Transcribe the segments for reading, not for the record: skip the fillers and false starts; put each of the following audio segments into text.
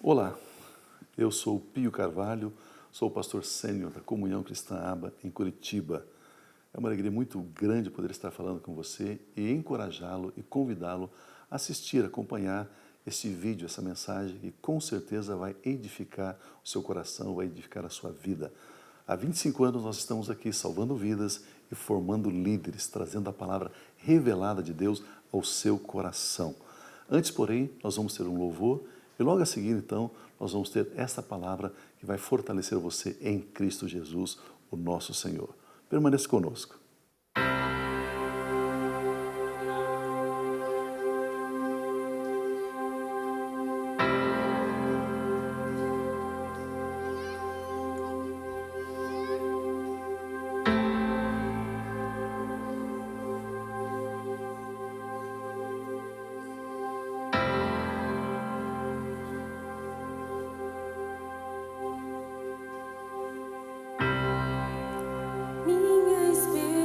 Olá, eu sou Pio Carvalho, sou o pastor sênior da Comunhão Cristã Aba em Curitiba. É uma alegria muito grande poder estar falando com você e encorajá-lo e convidá-lo a assistir, acompanhar esse vídeo, essa mensagem que com certeza vai edificar o seu coração, vai edificar a sua vida. Há 25 anos nós estamos aqui salvando vidas e formando líderes, trazendo a palavra revelada de Deus ao seu coração. Antes, porém, nós vamos ter um louvor e logo a seguir, então, nós vamos ter essa palavra que vai fortalecer você em Cristo Jesus, o nosso Senhor. Permaneça conosco. Minha esperança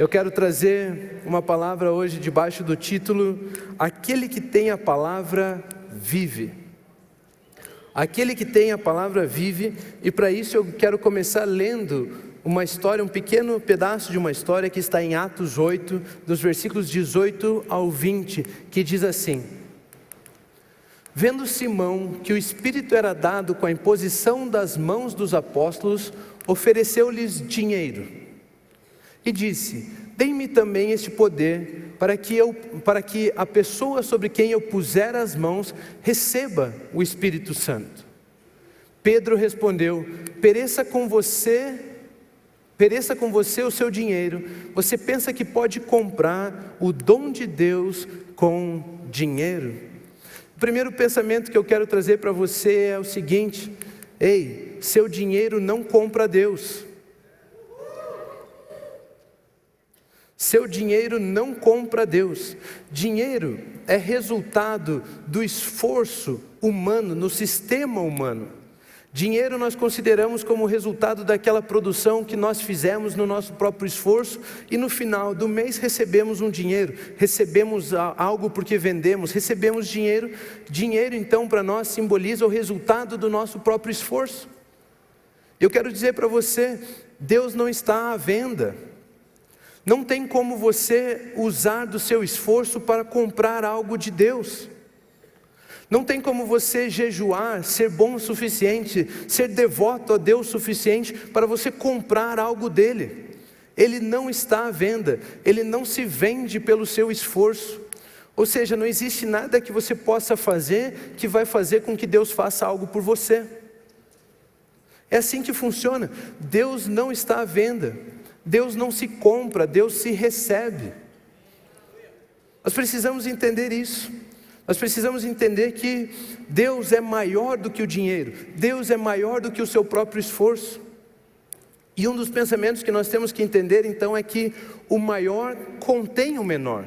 Eu quero trazer uma palavra hoje debaixo do título: Aquele que tem a palavra vive. Aquele que tem a palavra vive, e para isso eu quero começar lendo uma história, um pequeno pedaço de uma história que está em Atos 8, dos versículos 18 ao 20, que diz assim: Vendo Simão que o Espírito era dado com a imposição das mãos dos apóstolos, ofereceu-lhes dinheiro e disse: Dê-me também este poder, para que a pessoa sobre quem eu puser as mãos receba o Espírito Santo. Pedro respondeu: Pereça com você o seu dinheiro. Você pensa que pode comprar o dom de Deus com dinheiro? O primeiro pensamento que eu quero trazer para você é o seguinte: ei, seu dinheiro não compra Deus. Seu dinheiro não compra Deus. Dinheiro é resultado do esforço humano, no sistema humano. Dinheiro nós consideramos como resultado daquela produção que nós fizemos no nosso próprio esforço, e no final do mês recebemos um dinheiro, recebemos algo porque vendemos, recebemos dinheiro. Dinheiro então para nós simboliza o resultado do nosso próprio esforço. Eu quero dizer para você, Deus não está à venda. Não tem como você usar do seu esforço para comprar algo de Deus. Não tem como você jejuar, ser bom o suficiente, ser devoto a Deus o suficiente para você comprar algo dele. Ele não está à venda, ele não se vende pelo seu esforço. Ou seja, não existe nada que você possa fazer que vai fazer com que Deus faça algo por você. É assim que funciona. Deus não está à venda. Deus não se compra, Deus se recebe. Nós precisamos entender isso. Nós precisamos entender que Deus é maior do que o dinheiro. Deus é maior do que o seu próprio esforço. E um dos pensamentos que nós temos que entender então é que o maior contém o menor.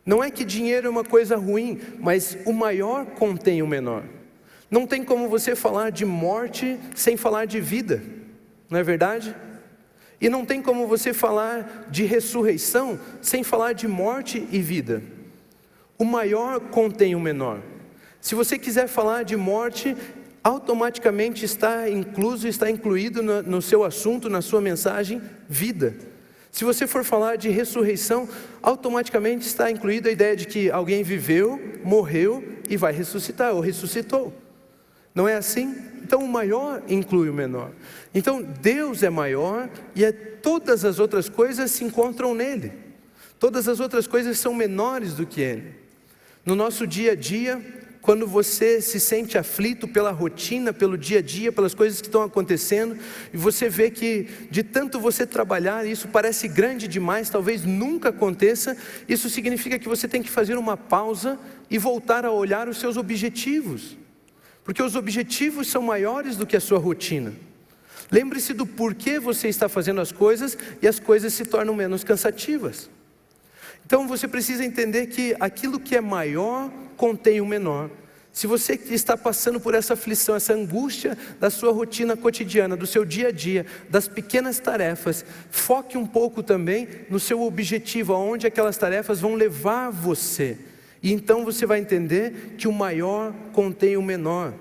Não é que dinheiro é uma coisa ruim, mas o maior contém o menor. Não tem como você falar de morte sem falar de vida, não é verdade? E não tem como você falar de ressurreição sem falar de morte e vida. O maior contém o menor. Se você quiser falar de morte, automaticamente está incluído no seu assunto, na sua mensagem, vida. Se você for falar de ressurreição, automaticamente está incluída a ideia de que alguém viveu, morreu e vai ressuscitar, ou ressuscitou. Não é assim? Então o maior inclui o menor. Então Deus é maior e todas as outras coisas se encontram nele. Todas as outras coisas são menores do que ele. No nosso dia a dia, quando você se sente aflito pela rotina, pelo dia a dia, pelas coisas que estão acontecendo, e você vê que de tanto você trabalhar, isso parece grande demais, talvez nunca aconteça, isso significa que você tem que fazer uma pausa e voltar a olhar os seus objetivos. Porque os objetivos são maiores do que a sua rotina. Lembre-se do porquê você está fazendo as coisas e as coisas se tornam menos cansativas. Então você precisa entender que aquilo que é maior contém o menor. Se você está passando por essa aflição, essa angústia da sua rotina cotidiana, do seu dia a dia, das pequenas tarefas, foque um pouco também no seu objetivo, aonde aquelas tarefas vão levar você. E então você vai entender que o maior contém o menor.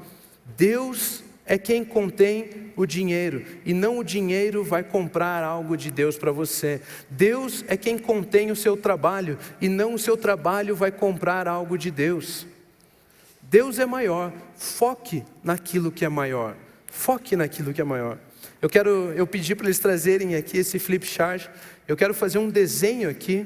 Deus é quem contém o dinheiro, e não o dinheiro vai comprar algo de Deus para você. Deus é quem contém o seu trabalho, e não o seu trabalho vai comprar algo de Deus. Deus é maior, foque naquilo que é maior. Foque naquilo que é maior. Eu pedi para eles trazerem aqui esse flip chart. Eu quero fazer um desenho aqui,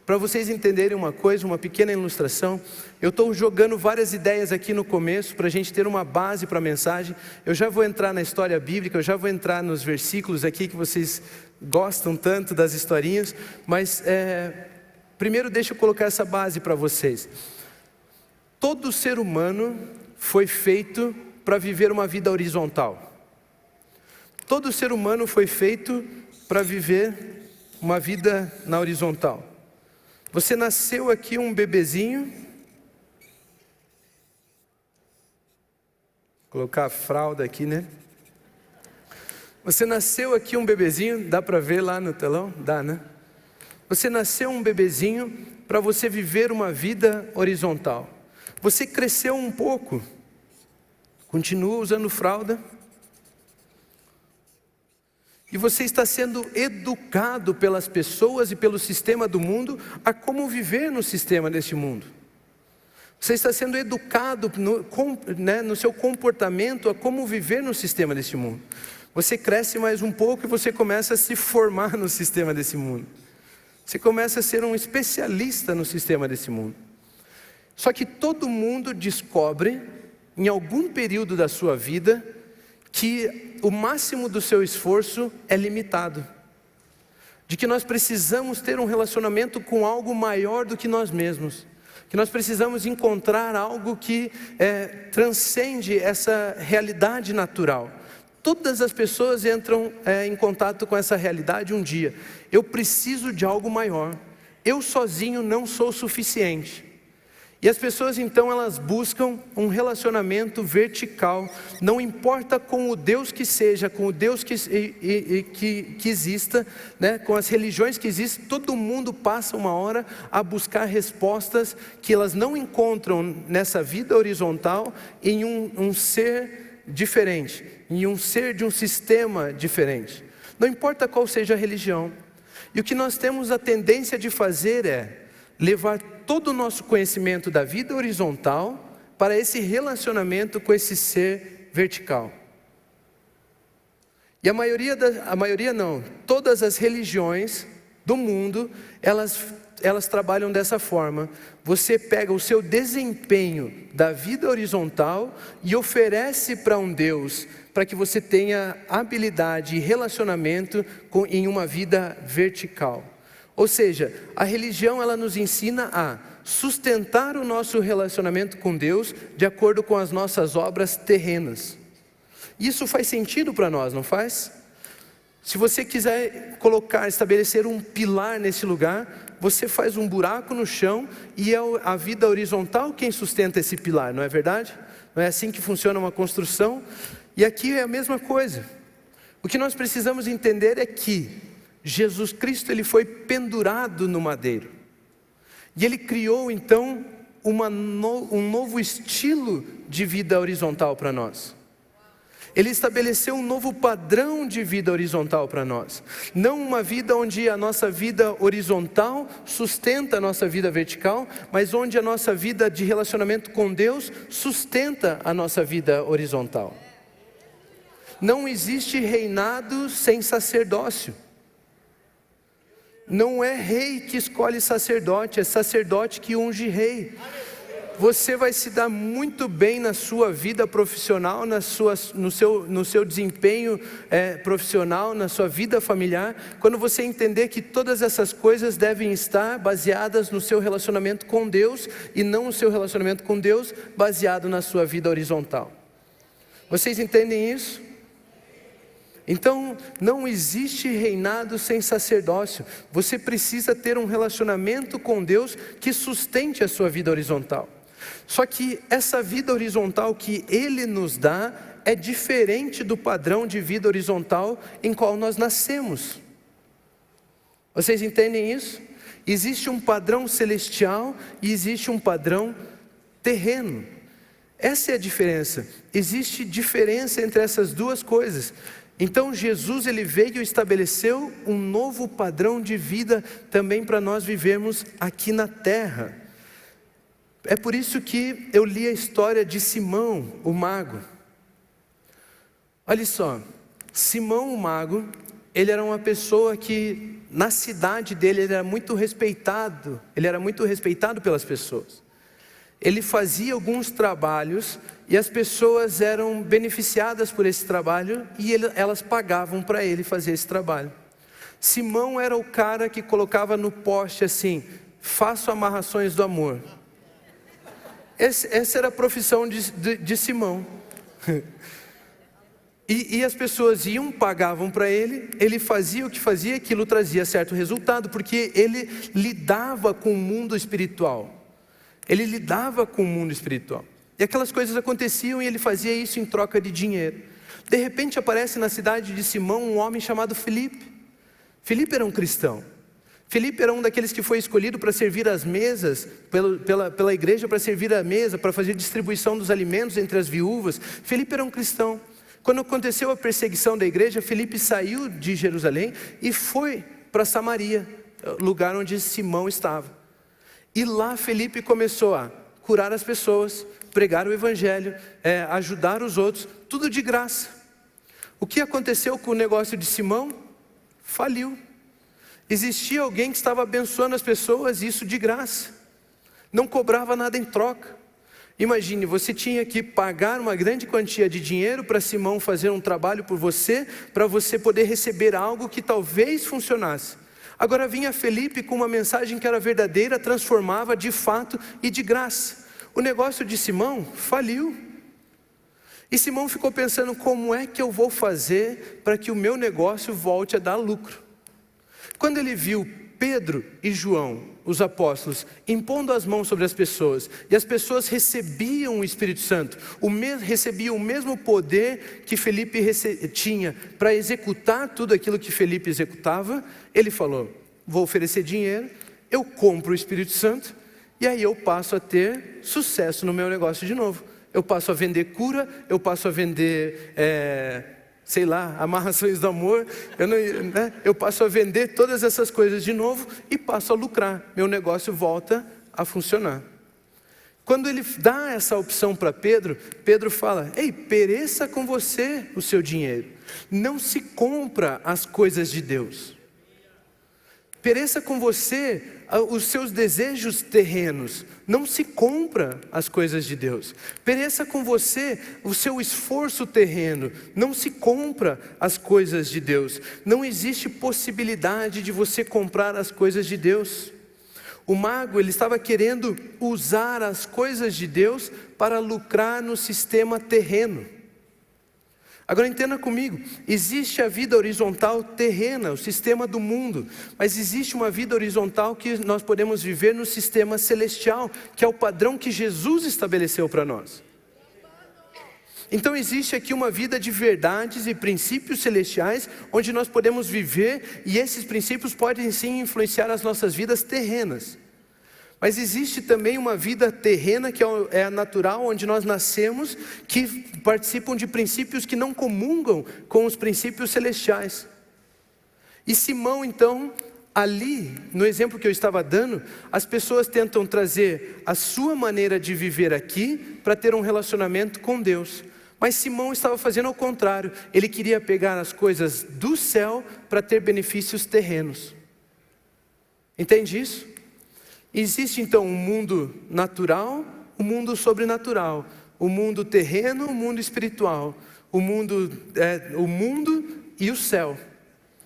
para vocês entenderem uma coisa, uma pequena ilustração. Eu estou jogando várias ideias aqui no começo, para a gente ter uma base para a mensagem. Eu já vou entrar na história bíblica, eu já vou entrar nos versículos aqui que vocês gostam tanto das historinhas. Mas primeiro deixa eu colocar essa base para vocês. Todo ser humano foi feito para viver uma vida horizontal. Todo ser humano foi feito para viver uma vida na horizontal. Você nasceu aqui um bebezinho. Vou colocar a fralda aqui, né? Você nasceu aqui um bebezinho, dá para ver lá no telão? Dá, né? Você nasceu um bebezinho para você viver uma vida horizontal. Você cresceu um pouco, continua usando fralda, e você está sendo educado pelas pessoas e pelo sistema do mundo a como viver no sistema deste mundo. Você está sendo educado no seu comportamento a como viver no sistema deste mundo. Você cresce mais um pouco e você começa a se formar no sistema desse mundo. Você começa a ser um especialista no sistema desse mundo. Só que todo mundo descobre, em algum período da sua vida, que o máximo do seu esforço é limitado. De que nós precisamos ter um relacionamento com algo maior do que nós mesmos. Que nós precisamos encontrar algo que transcende essa realidade natural. Todas as pessoas entram em contato com essa realidade um dia. Eu preciso de algo maior. Eu sozinho não sou suficiente. E as pessoas então elas buscam um relacionamento vertical. Não importa com o Deus que seja, com o Deus que exista, né? Com as religiões que existem, todo mundo passa uma hora a buscar respostas que elas não encontram nessa vida horizontal em um ser diferente, em um ser de um sistema diferente. Não importa qual seja a religião. E o que nós temos a tendência de fazer é levar todo o nosso conhecimento da vida horizontal para esse relacionamento com esse ser vertical. E todas as religiões do mundo, elas trabalham dessa forma. Você pega o seu desempenho da vida horizontal e oferece para um Deus, para que você tenha habilidade e relacionamento em uma vida vertical. Ou seja, a religião ela nos ensina a sustentar o nosso relacionamento com Deus de acordo com as nossas obras terrenas. Isso faz sentido para nós, não faz? Se você quiser estabelecer um pilar nesse lugar, você faz um buraco no chão e é a vida horizontal quem sustenta esse pilar, não é verdade? Não é assim que funciona uma construção? E aqui é a mesma coisa. O que nós precisamos entender é que Jesus Cristo ele foi pendurado no madeiro. E ele criou então um novo estilo de vida horizontal para nós. Ele estabeleceu um novo padrão de vida horizontal para nós. Não uma vida onde a nossa vida horizontal sustenta a nossa vida vertical, mas onde a nossa vida de relacionamento com Deus sustenta a nossa vida horizontal. Não existe reinado sem sacerdócio. Não é rei que escolhe sacerdote, é sacerdote que unge rei. Você vai se dar muito bem na sua vida profissional, no seu desempenho profissional, na sua vida familiar, quando você entender que todas essas coisas devem estar baseadas no seu relacionamento com Deus e não o seu relacionamento com Deus baseado na sua vida horizontal. Vocês entendem isso? Então, não existe reinado sem sacerdócio. Você precisa ter um relacionamento com Deus que sustente a sua vida horizontal. Só que essa vida horizontal que Ele nos dá é diferente do padrão de vida horizontal em qual nós nascemos. Vocês entendem isso? Existe um padrão celestial e existe um padrão terreno. Essa é a diferença. Existe diferença entre essas duas coisas. Então Jesus ele veio e estabeleceu um novo padrão de vida também para nós vivermos aqui na terra. É por isso que eu li a história de Simão, o mago. Olha só, Simão o mago, ele era uma pessoa que na cidade dele ele era muito respeitado pelas pessoas. Ele fazia alguns trabalhos e as pessoas eram beneficiadas por esse trabalho e elas pagavam para ele fazer esse trabalho. Simão era o cara que colocava no poste assim: faço amarrações do amor. Essa era a profissão de Simão. E as pessoas pagavam para ele, ele fazia o que fazia, aquilo trazia certo resultado, porque ele lidava com o mundo espiritual. E aquelas coisas aconteciam e ele fazia isso em troca de dinheiro. De repente aparece na cidade de Simão um homem chamado Filipe. Filipe era um cristão. Filipe era um daqueles que foi escolhido para servir as mesas, pela igreja para servir a mesa, para fazer distribuição dos alimentos entre as viúvas. Filipe era um cristão. Quando aconteceu a perseguição da igreja, Filipe saiu de Jerusalém e foi para Samaria, lugar onde Simão estava. E lá Filipe começou a curar as pessoas, pregar o evangelho, ajudar os outros, tudo de graça. O que aconteceu com o negócio de Simão? Faliu. Existia alguém que estava abençoando as pessoas, isso de graça, não cobrava nada em troca. Imagine, você tinha que pagar uma grande quantia de dinheiro para Simão fazer um trabalho por você, para você poder receber algo que talvez funcionasse. Agora vinha Filipe com uma mensagem que era verdadeira, transformava de fato e de graça. O negócio de Simão faliu. E Simão ficou pensando, como é que eu vou fazer para que o meu negócio volte a dar lucro? Quando ele viu Pedro e João, os apóstolos, impondo as mãos sobre as pessoas, e as pessoas recebiam o Espírito Santo, recebiam o mesmo poder que Filipe tinha para executar tudo aquilo que Filipe executava, ele falou, vou oferecer dinheiro, eu compro o Espírito Santo, e aí eu passo a ter sucesso no meu negócio de novo. Eu passo a vender cura, eu passo a vender... amarrações do amor, eu passo a vender todas essas coisas de novo e passo a lucrar, meu negócio volta a funcionar. Quando ele dá essa opção para Pedro, Pedro fala, ei, pereça com você o seu dinheiro, não se compra as coisas de Deus. Pereça com você os seus desejos terrenos, não se compra as coisas de Deus. Pereça com você o seu esforço terreno, não se compra as coisas de Deus. Não existe possibilidade de você comprar as coisas de Deus. O mago, ele estava querendo usar as coisas de Deus para lucrar no sistema terreno. Agora entenda comigo, existe a vida horizontal terrena, o sistema do mundo, mas existe uma vida horizontal que nós podemos viver no sistema celestial, que é o padrão que Jesus estabeleceu para nós. Então existe aqui uma vida de verdades e princípios celestiais, onde nós podemos viver, e esses princípios podem sim influenciar as nossas vidas terrenas. Mas existe também uma vida terrena que é a natural, onde nós nascemos, que participam de princípios que não comungam com os princípios celestiais. E Simão então, ali, no exemplo que eu estava dando, as pessoas tentam trazer a sua maneira de viver aqui para ter um relacionamento com Deus. Mas Simão estava fazendo ao contrário, ele queria pegar as coisas do céu para ter benefícios terrenos. Entende isso? Existe então um mundo natural, um mundo sobrenatural, o mundo terreno, o mundo espiritual, o mundo e o céu.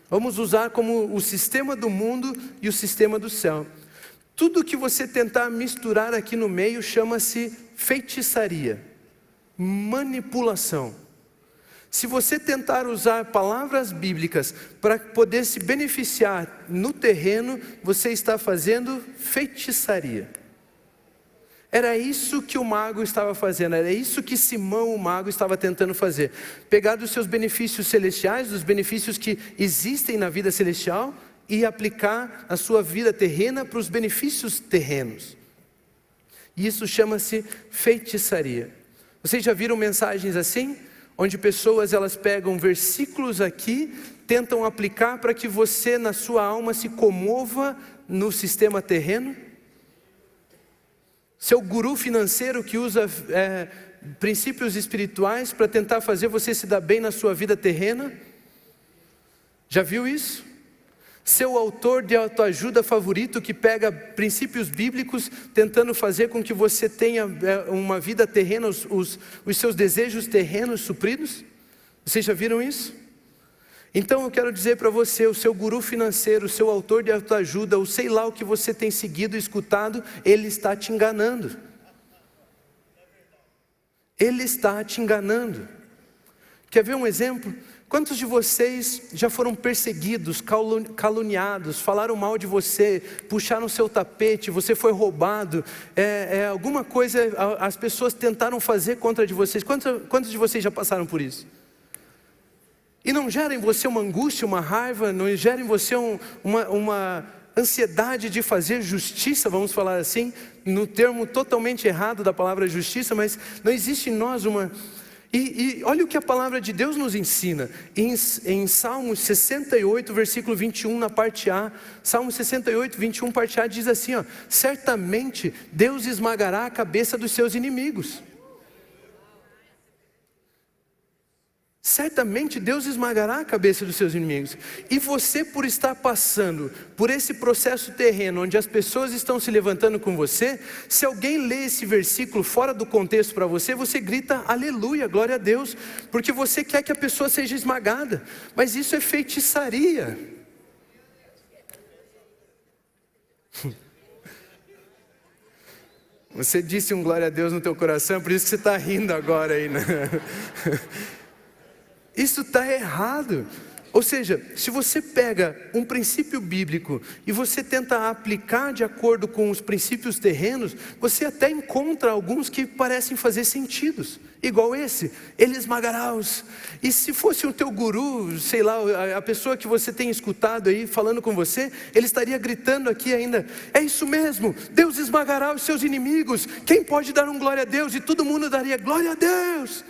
Vamos usar como o sistema do mundo e o sistema do céu. Tudo que você tentar misturar aqui no meio chama-se feitiçaria, manipulação. Se você tentar usar palavras bíblicas para poder se beneficiar no terreno, você está fazendo feitiçaria. Era isso que o mago estava fazendo, era isso que Simão, o mago, estava tentando fazer. Pegar dos seus benefícios celestiais, dos benefícios que existem na vida celestial, e aplicar a sua vida terrena para os benefícios terrenos. E isso chama-se feitiçaria. Vocês já viram mensagens assim? Onde pessoas elas pegam versículos aqui, tentam aplicar para que você na sua alma se comova no sistema terreno. Seu guru financeiro que usa princípios espirituais para tentar fazer você se dar bem na sua vida terrena. Já viu isso? Seu autor de autoajuda favorito que pega princípios bíblicos tentando fazer com que você tenha uma vida terrena, os seus desejos terrenos supridos. Vocês já viram isso? Então eu quero dizer para você, o seu guru financeiro, o seu autor de autoajuda, ou sei lá o que você tem seguido e escutado, ele está te enganando. Ele está te enganando. Quer ver um exemplo? Quantos de vocês já foram perseguidos, caluniados, falaram mal de você, puxaram seu tapete, você foi roubado, alguma coisa as pessoas tentaram fazer contra de vocês? Quantos de vocês já passaram por isso? E não gera em você uma angústia, uma raiva, não gera em você uma ansiedade de fazer justiça, vamos falar assim, no termo totalmente errado da palavra justiça, mas não existe em nós uma... E olha o que a palavra de Deus nos ensina, em Salmos 68, versículo 21, na parte A, Salmos 68, 21, parte A, diz assim, ó: certamente Deus esmagará a cabeça dos seus inimigos. Certamente Deus esmagará a cabeça dos seus inimigos. E você, por estar passando por esse processo terreno, onde as pessoas estão se levantando com você, se alguém lê esse versículo fora do contexto para você, você grita aleluia, glória a Deus, porque você quer que a pessoa seja esmagada. Mas isso é feitiçaria. Você disse um glória a Deus no teu coração, por isso que você está rindo agora aí, né? Isso está errado. Ou seja, se você pega um princípio bíblico e você tenta aplicar de acordo com os princípios terrenos, você até encontra alguns que parecem fazer sentido, igual esse: ele esmagará os... E se fosse o teu guru, sei lá, a pessoa que você tem escutado aí falando com você, ele estaria gritando aqui ainda: é isso mesmo, Deus esmagará os seus inimigos, quem pode dar um glória a Deus? E todo mundo daria glória a Deus.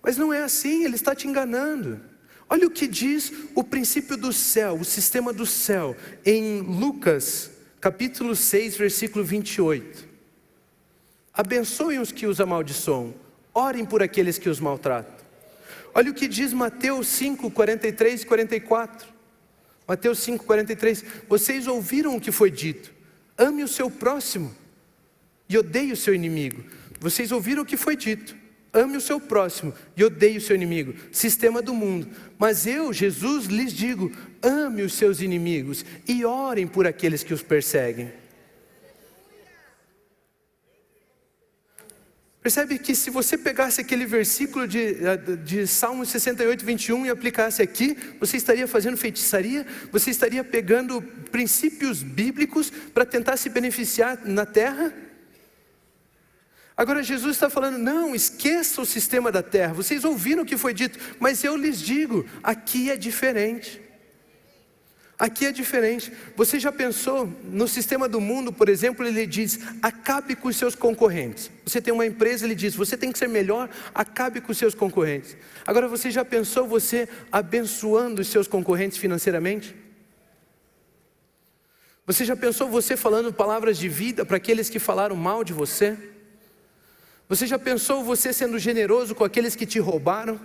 Mas não é assim, ele está te enganando. Olha o que diz o princípio do céu, o sistema do céu, em Lucas, capítulo 6, versículo 28. Abençoem os que os amaldiçoam, orem por aqueles que os maltratam. Olha o que diz Mateus 5, 43 e 44. Mateus 5, 43. Vocês ouviram o que foi dito: ame o seu próximo e odeie o seu inimigo. Vocês ouviram o que foi dito: ame o seu próximo e odeie o seu inimigo. Sistema do mundo. Mas eu, Jesus, lhes digo: ame os seus inimigos e orem por aqueles que os perseguem. Percebe que se você pegasse aquele versículo de Salmo 68, 21 e aplicasse aqui, você estaria fazendo feitiçaria, você estaria pegando princípios bíblicos para tentar se beneficiar na terra. Agora Jesus está falando: não, esqueça o sistema da terra. Vocês ouviram o que foi dito, mas eu lhes digo, aqui é diferente. Aqui é diferente. Você já pensou no sistema do mundo, por exemplo, ele diz: acabe com os seus concorrentes. Você tem uma empresa, ele diz: você tem que ser melhor, acabe com os seus concorrentes. Agora você já pensou você abençoando os seus concorrentes financeiramente? Você já pensou você falando palavras de vida para aqueles que falaram mal de você? Você já pensou você sendo generoso com aqueles que te roubaram?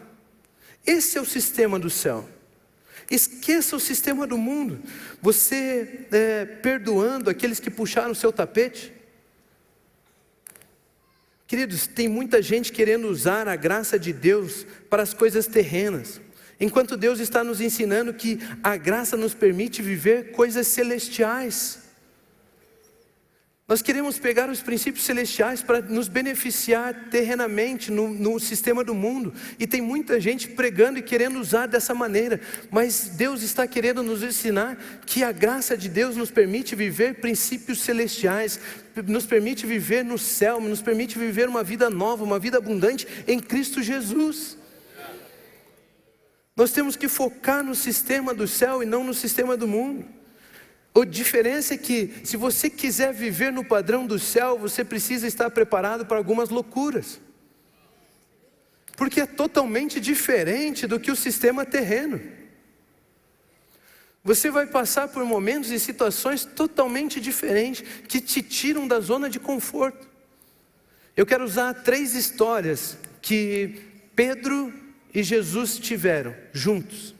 Esse é o sistema do céu. Esqueça o sistema do mundo. Você perdoando aqueles que puxaram o seu tapete. Queridos, tem muita gente querendo usar a graça de Deus para as coisas terrenas, enquanto Deus está nos ensinando que a graça nos permite viver coisas celestiais. Nós queremos pegar os princípios celestiais para nos beneficiar terrenamente no sistema do mundo. E tem muita gente pregando e querendo usar dessa maneira. Mas Deus está querendo nos ensinar que a graça de Deus nos permite viver princípios celestiais, nos permite viver no céu, nos permite viver uma vida nova, uma vida abundante em Cristo Jesus. Nós temos que focar no sistema do céu e não no sistema do mundo. A diferença é que, se você quiser viver no padrão do céu, você precisa estar preparado para algumas loucuras, porque é totalmente diferente do que o sistema terreno. Você vai passar por momentos e situações totalmente diferentes, que te tiram da zona de conforto. Eu quero usar 3 histórias que Pedro e Jesus tiveram juntos.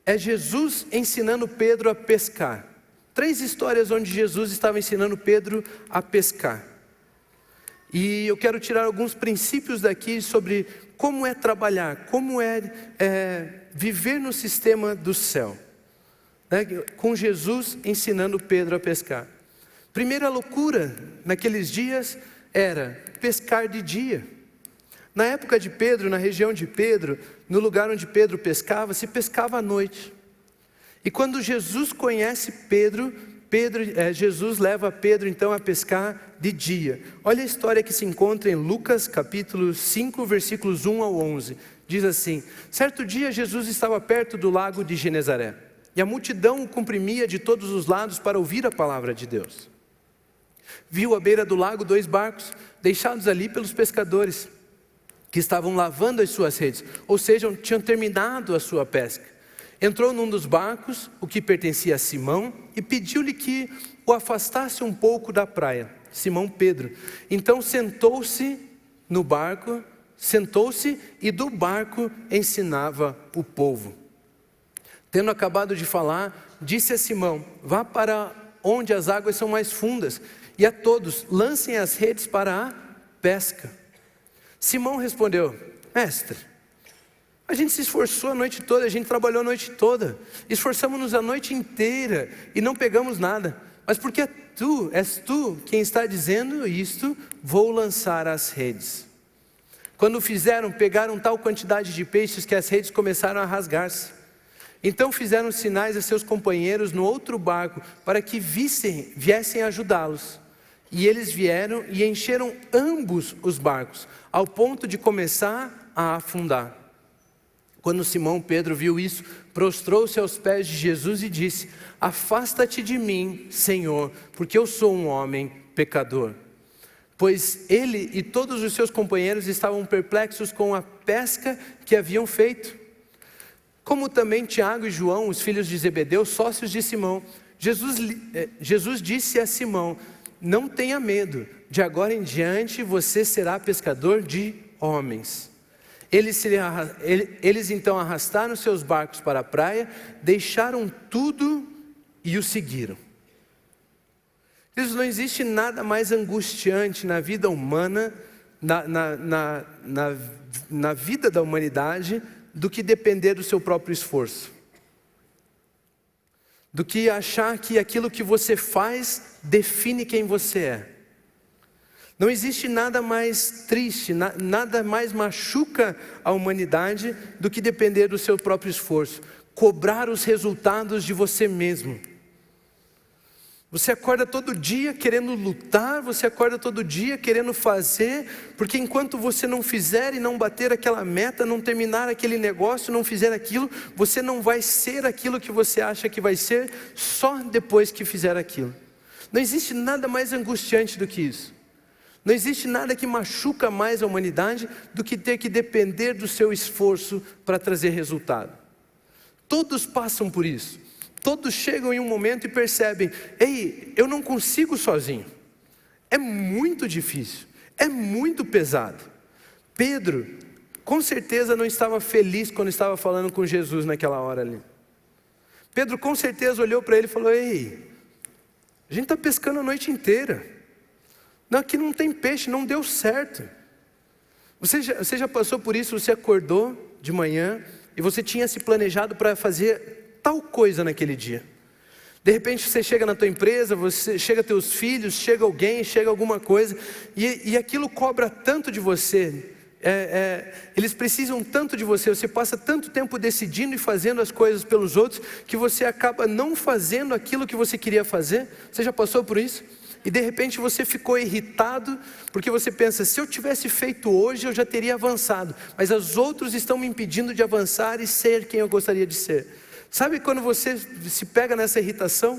É Jesus ensinando Pedro a pescar. 3 histórias onde Jesus estava ensinando Pedro a pescar. E eu quero tirar alguns princípios daqui sobre como é trabalhar, como é viver no sistema do céu, né? Com Jesus ensinando Pedro a pescar. Primeira loucura naqueles dias era pescar de dia. Na época de Pedro, na região de Pedro, no lugar onde Pedro pescava, se pescava à noite. E quando Jesus conhece Pedro, Jesus leva Pedro então a pescar de dia. Olha a história que se encontra em Lucas capítulo 5, versículos 1 ao 11. Diz assim: certo dia Jesus estava perto do lago de Genezaré, e a multidão o comprimia de todos os lados para ouvir a palavra de Deus. Viu à beira do lago 2 barcos, deixados ali pelos pescadores, que estavam lavando as suas redes, ou seja, tinham terminado a sua pesca. Entrou num dos barcos, o que pertencia a Simão, e pediu-lhe que o afastasse um pouco da praia. Simão Pedro. Então sentou-se e do barco ensinava o povo. Tendo acabado de falar, disse a Simão: vá para onde as águas são mais fundas, e a todos lancem as redes para a pesca. Simão respondeu: mestre, a gente se esforçou a noite toda, a gente trabalhou a noite toda, esforçamos-nos a noite inteira e não pegamos nada. Mas porque és tu quem está dizendo isto, vou lançar as redes. Quando fizeram, pegaram tal quantidade de peixes que as redes começaram a rasgar-se. Então fizeram sinais a seus companheiros no outro barco para que viessem ajudá-los. E eles vieram e encheram ambos os barcos, ao ponto de começar a afundar. Quando Simão Pedro viu isso, prostrou-se aos pés de Jesus e disse: afasta-te de mim, Senhor, porque eu sou um homem pecador. Pois ele e todos os seus companheiros estavam perplexos com a pesca que haviam feito. Como também Tiago e João, os filhos de Zebedeu, sócios de Simão. Jesus disse a Simão: não tenha medo, de agora em diante você será pescador de homens. Eles então arrastaram seus barcos para a praia, deixaram tudo e o seguiram. Não existe nada mais angustiante na vida humana, na vida da humanidade, do que depender do seu próprio esforço. Do que achar que aquilo que você faz define quem você é. Não existe nada mais triste, nada mais machuca a humanidade do que depender do seu próprio esforço, cobrar os resultados de você mesmo. Você acorda todo dia querendo lutar, você acorda todo dia querendo fazer, porque enquanto você não fizer e não bater aquela meta, não terminar aquele negócio, não fizer aquilo, você não vai ser aquilo que você acha que vai ser, só depois que fizer aquilo. Não existe nada mais angustiante do que isso. Não existe nada que machuca mais a humanidade do que ter que depender do seu esforço para trazer resultado. Todos passam por isso. Todos chegam em um momento e percebem: ei, eu não consigo sozinho. É muito difícil, é muito pesado. Pedro, com certeza não estava feliz quando estava falando com Jesus naquela hora ali. Pedro com certeza olhou para ele e falou: ei, a gente está pescando a noite inteira. Não, aqui não tem peixe, não deu certo. Você já passou por isso? Você acordou de manhã e você tinha se planejado para fazer tal coisa naquele dia. De repente você chega na tua empresa, chega teus filhos, chega alguém, chega alguma coisa, e aquilo cobra tanto de você. Eles precisam tanto de você, você passa tanto tempo decidindo e fazendo as coisas pelos outros, que você acaba não fazendo aquilo que você queria fazer. Você já passou por isso? E de repente você ficou irritado, porque você pensa: se eu tivesse feito hoje, eu já teria avançado, mas os outros estão me impedindo de avançar e ser quem eu gostaria de ser. Sabe quando você se pega nessa irritação,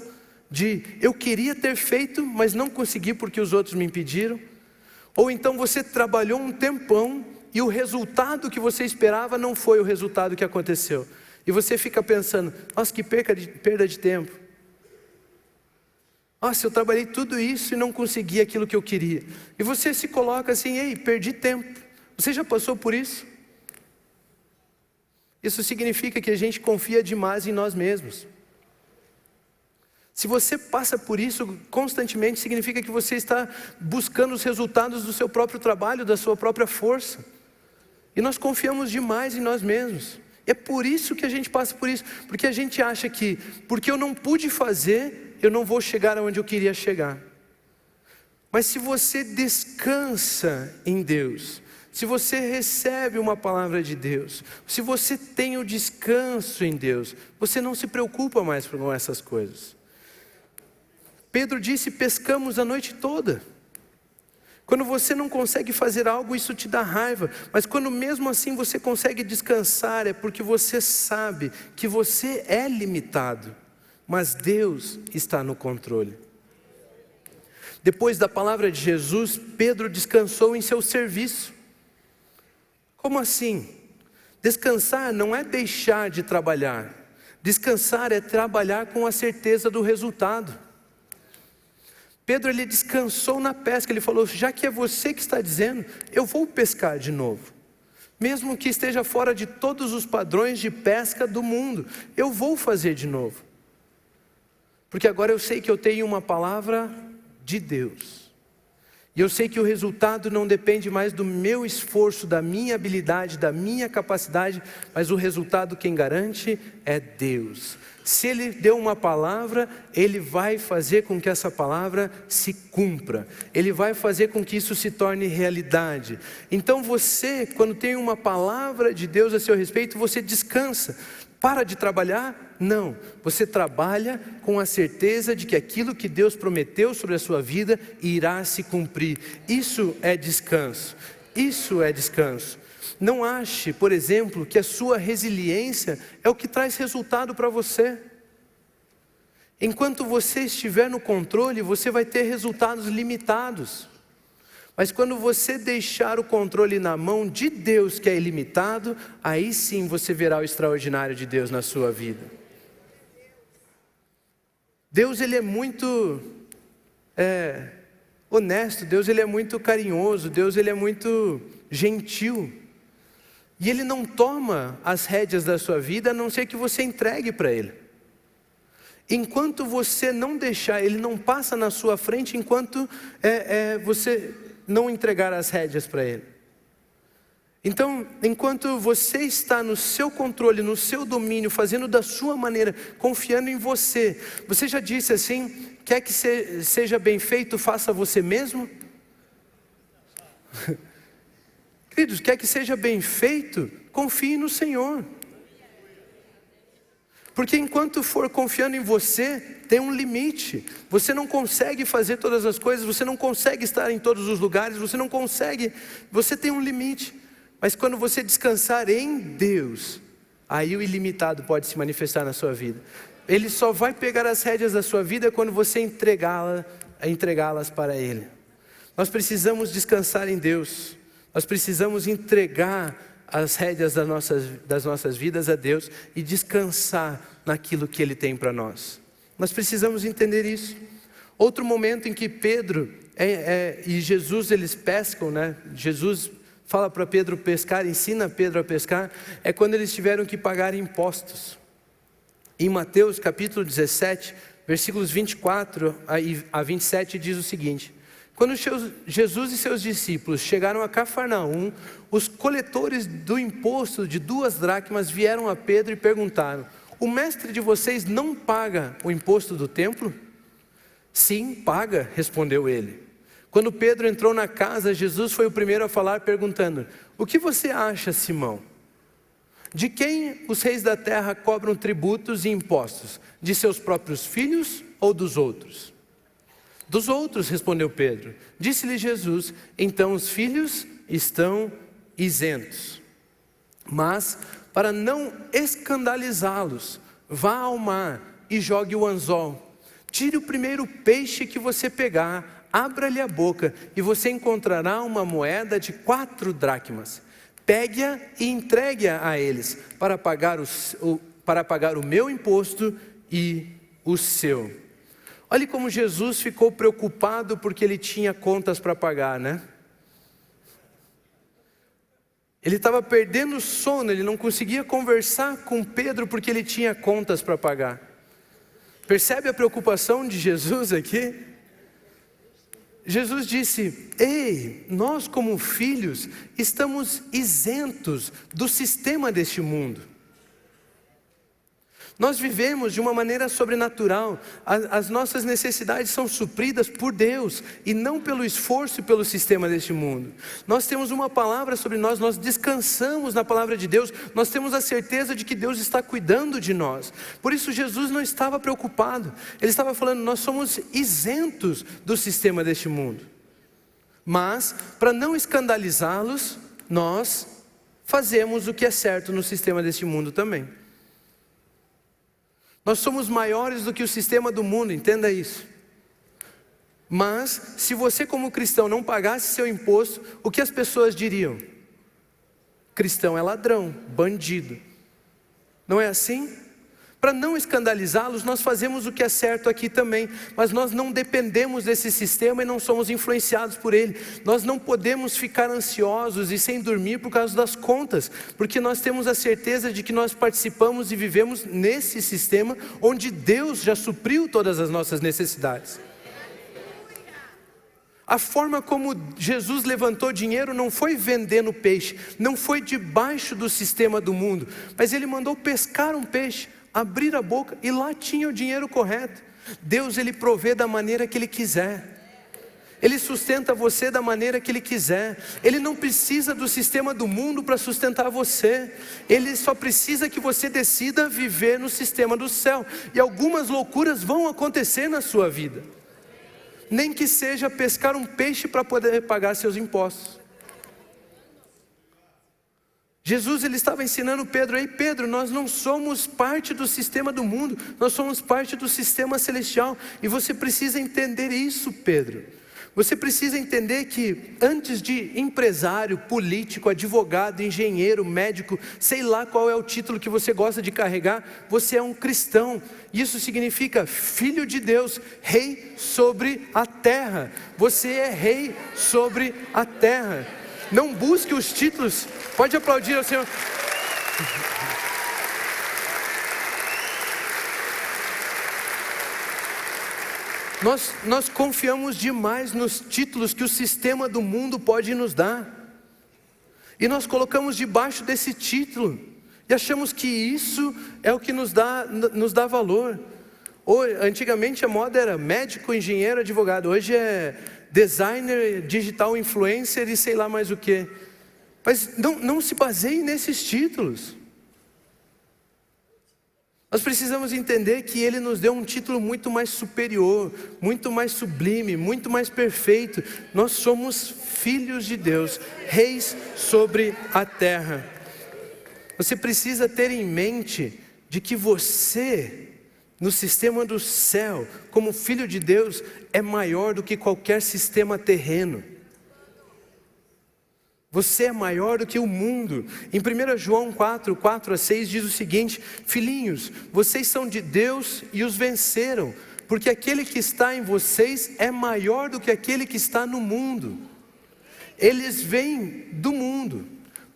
de eu queria ter feito, mas não consegui porque os outros me impediram? Ou então você trabalhou um tempão, e o resultado que você esperava não foi o resultado que aconteceu, e você fica pensando: nossa, que perda de tempo. Nossa, eu trabalhei tudo isso e não consegui aquilo que eu queria. E você se coloca assim: ei, perdi tempo. Você já passou por isso? Isso significa que a gente confia demais em nós mesmos. Se você passa por isso constantemente, significa que você está buscando os resultados do seu próprio trabalho, da sua própria força. E nós confiamos demais em nós mesmos. É por isso que a gente passa por isso. Porque a gente acha que, porque eu não pude fazer, eu não vou chegar aonde eu queria chegar. Mas se você descansa em Deus, se você recebe uma palavra de Deus, se você tem o descanso em Deus, você não se preocupa mais com essas coisas. Pedro disse: pescamos a noite toda. Quando você não consegue fazer algo, isso te dá raiva, mas quando mesmo assim você consegue descansar, é porque você sabe que você é limitado, mas Deus está no controle. Depois da palavra de Jesus, Pedro descansou em seu serviço. Como assim? Descansar não é deixar de trabalhar. Descansar é trabalhar com a certeza do resultado. Pedro, ele descansou na pesca. Ele falou: já que é você que está dizendo, eu vou pescar de novo. Mesmo que esteja fora de todos os padrões de pesca do mundo, eu vou fazer de novo. Porque agora eu sei que eu tenho uma palavra de Deus. E eu sei que o resultado não depende mais do meu esforço, da minha habilidade, da minha capacidade, mas o resultado quem garante é Deus. Se Ele deu uma palavra, Ele vai fazer com que essa palavra se cumpra. Ele vai fazer com que isso se torne realidade. Então você, quando tem uma palavra de Deus a seu respeito, você descansa. Para de trabalhar? Não. Você trabalha com a certeza de que aquilo que Deus prometeu sobre a sua vida irá se cumprir. Isso é descanso. Isso é descanso. Não ache, por exemplo, que a sua resiliência é o que traz resultado para você. Enquanto você estiver no controle, você vai ter resultados limitados. Mas quando você deixar o controle na mão de Deus, que é ilimitado, aí sim você verá o extraordinário de Deus na sua vida. Deus, Ele é muito honesto, Deus, Ele é muito carinhoso, Deus, Ele é muito gentil. E Ele não toma as rédeas da sua vida, a não ser que você entregue para Ele. Enquanto você não deixar, Ele não passa na sua frente enquanto você não entregar as rédeas para Ele. Então, enquanto você está no seu controle, no seu domínio, fazendo da sua maneira, confiando em você. Você já disse assim: quer que seja bem feito, faça você mesmo? Queridos, quer que seja bem feito, confie no Senhor. Porque enquanto for confiando em você, tem um limite. Você não consegue fazer todas as coisas, você não consegue estar em todos os lugares, você tem um limite. Mas quando você descansar em Deus, aí o ilimitado pode se manifestar na sua vida. Ele só vai pegar as rédeas da sua vida quando você entregá-las para Ele. Nós precisamos descansar em Deus. Nós precisamos entregar as rédeas das nossas vidas a Deus e descansar naquilo que Ele tem para nós. Nós precisamos entender isso. Outro momento em que Pedro e Jesus, eles pescam, né? Jesus fala para Pedro pescar, ensina Pedro a pescar, é quando eles tiveram que pagar impostos. Em Mateus capítulo 17, versículos 24 a 27 diz o seguinte: quando Jesus e seus discípulos chegaram a Cafarnaum, os coletores do imposto de 2 dracmas vieram a Pedro e perguntaram: o mestre de vocês não paga o imposto do templo? Sim, paga, respondeu ele. Quando Pedro entrou na casa, Jesus foi o primeiro a falar, perguntando: o que você acha, Simão? De quem os reis da terra cobram tributos e impostos? De seus próprios filhos ou dos outros? Dos outros, respondeu Pedro. Disse-lhe Jesus: então os filhos estão isentos. Mas, para não escandalizá-los, vá ao mar e jogue o anzol. Tire o primeiro peixe que você pegar, abra-lhe a boca e você encontrará uma moeda de 4 dracmas. Pegue-a e entregue-a a eles, para pagar o meu imposto e o seu. Olha como Jesus ficou preocupado porque ele tinha contas para pagar, né? Ele estava perdendo o sono, ele não conseguia conversar com Pedro porque ele tinha contas para pagar. Percebe a preocupação de Jesus aqui? Jesus disse: ei, nós como filhos estamos isentos do sistema deste mundo. Nós vivemos de uma maneira sobrenatural, as nossas necessidades são supridas por Deus, e não pelo esforço e pelo sistema deste mundo. Nós temos uma palavra sobre nós, nós descansamos na palavra de Deus, nós temos a certeza de que Deus está cuidando de nós. Por isso Jesus não estava preocupado, Ele estava falando, nós somos isentos do sistema deste mundo. Mas, para não escandalizá-los, nós fazemos o que é certo no sistema deste mundo também. Nós somos maiores do que o sistema do mundo, entenda isso. Mas, se você como cristão não pagasse seu imposto, o que as pessoas diriam? Cristão é ladrão, bandido. Não é assim? Para não escandalizá-los, nós fazemos o que é certo aqui também, mas nós não dependemos desse sistema e não somos influenciados por ele. Nós não podemos ficar ansiosos e sem dormir por causa das contas, porque nós temos a certeza de que nós participamos e vivemos nesse sistema onde Deus já supriu todas as nossas necessidades. A forma como Jesus levantou dinheiro não foi vendendo peixe, não foi debaixo do sistema do mundo, mas Ele mandou pescar um peixe, abrir a boca e lá tinha o dinheiro correto. Deus, Ele provê da maneira que Ele quiser. Ele sustenta você da maneira que Ele quiser. Ele não precisa do sistema do mundo para sustentar você. Ele só precisa que você decida viver no sistema do céu. E algumas loucuras vão acontecer na sua vida. Nem que seja pescar um peixe para poder pagar seus impostos. Jesus, Ele estava ensinando Pedro, ei Pedro, nós não somos parte do sistema do mundo, nós somos parte do sistema celestial, e você precisa entender isso, Pedro. Você precisa entender que antes de empresário, político, advogado, engenheiro, médico, sei lá qual é o título que você gosta de carregar, você é um cristão. Isso significa filho de Deus, rei sobre a terra. Você é rei sobre a terra. Não busque os títulos. Pode aplaudir ao Senhor. Nós confiamos demais nos títulos que o sistema do mundo pode nos dar. E nós colocamos debaixo desse título. E achamos que isso é o que nos dá valor. Antigamente a moda era médico, engenheiro, advogado. Hoje é designer, digital influencer e sei lá mais o que. Mas não se baseie nesses títulos. Nós precisamos entender que Ele nos deu um título muito mais superior, muito mais sublime, muito mais perfeito. Nós somos filhos de Deus, reis sobre a terra. Você precisa ter em mente de que você, no sistema do céu, como filho de Deus, é maior do que qualquer sistema terreno. Você é maior do que o mundo. Em 1 João 4, 4-6 diz o seguinte: filhinhos, vocês são de Deus e os venceram, porque aquele que está em vocês é maior do que aquele que está no mundo. Eles vêm do mundo,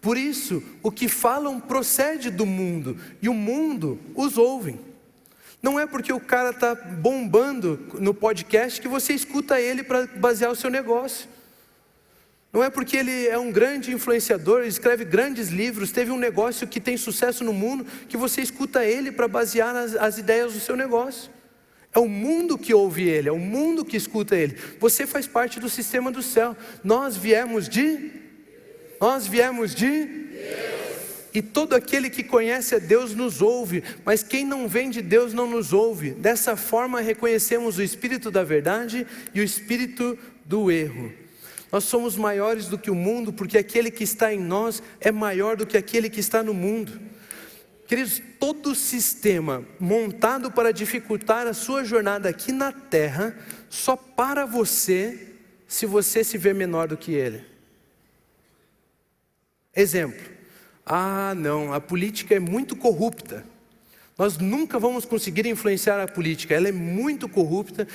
por isso o que falam procede do mundo, e o mundo os ouve. Não é porque o cara está bombando no podcast que você escuta ele para basear o seu negócio. Não é porque ele é um grande influenciador, escreve grandes livros, teve um negócio que tem sucesso no mundo, que você escuta ele para basear as ideias do seu negócio. É o mundo que ouve ele, é o mundo que escuta ele. Você faz parte do sistema do céu. Nós viemos de Deus. E todo aquele que conhece a Deus nos ouve, mas quem não vem de Deus não nos ouve. Dessa forma reconhecemos o espírito da verdade e o espírito do erro. Nós somos maiores do que o mundo, porque aquele que está em nós é maior do que aquele que está no mundo. Queridos, todo sistema montado para dificultar a sua jornada aqui na terra, só para você, se você se vê menor do que ele. Exemplo: não, a política é muito corrupta. Nós nunca vamos conseguir influenciar a política, ela é muito corrupta.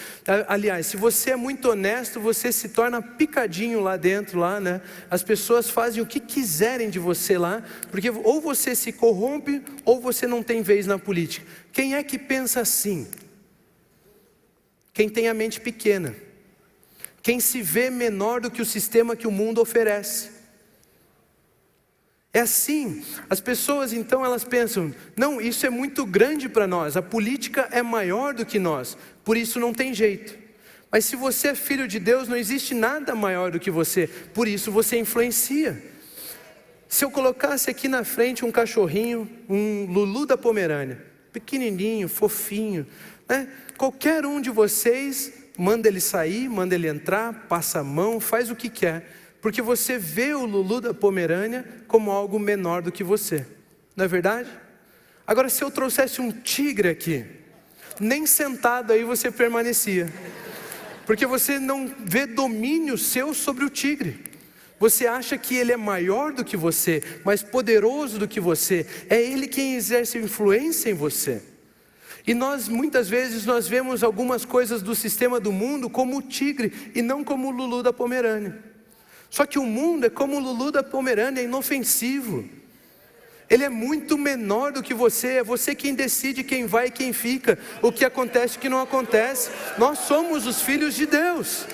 Aliás, se você é muito honesto, você se torna picadinho lá dentro, né? As pessoas fazem o que quiserem de você lá, porque ou você se corrompe, ou você não tem vez na política. Quem é que pensa assim? Quem tem a mente pequena. Quem se vê menor do que o sistema que o mundo oferece. É assim, as pessoas então elas pensam, não, isso é muito grande para nós, a política é maior do que nós, por isso não tem jeito. Mas se você é filho de Deus, não existe nada maior do que você, por isso você influencia. Se eu colocasse aqui na frente um cachorrinho, um Lulu da Pomerânia, pequenininho, fofinho, né? Qualquer um de vocês, manda ele sair, manda ele entrar, passa a mão, faz o que quer, porque você vê o Lulu da Pomerânia como algo menor do que você, não é verdade? Agora, se eu trouxesse um tigre aqui, nem sentado aí você permanecia, porque você não vê domínio seu sobre o tigre. Você acha que ele é maior do que você, mais poderoso do que você, é ele quem exerce influência em você. E nós, muitas vezes, nós vemos algumas coisas do sistema do mundo como o tigre, e não como o Lulu da Pomerânia. Só que o mundo é como o Lulu da Pomerânia, é inofensivo. Ele é muito menor do que você, é você quem decide quem vai e quem fica, o que acontece e o que não acontece. Nós somos os filhos de Deus,